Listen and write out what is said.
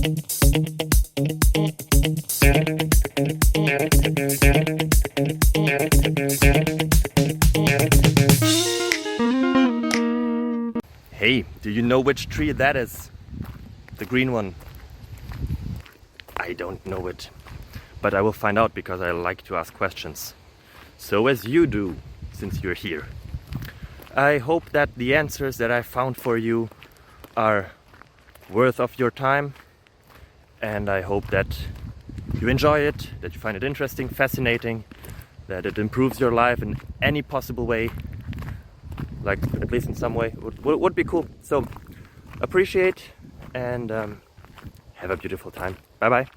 Hey, do you know which tree that is? The green one. I don't know it, but I will find out because I like to ask questions. So as you do, since you're here. I hope that the answers that I found for you are worth of your time, and I hope that you enjoy it, that you find it interesting, fascinating, that it improves your life in any possible way, like at least in some way, would be cool. So appreciate and have a beautiful time. Bye bye.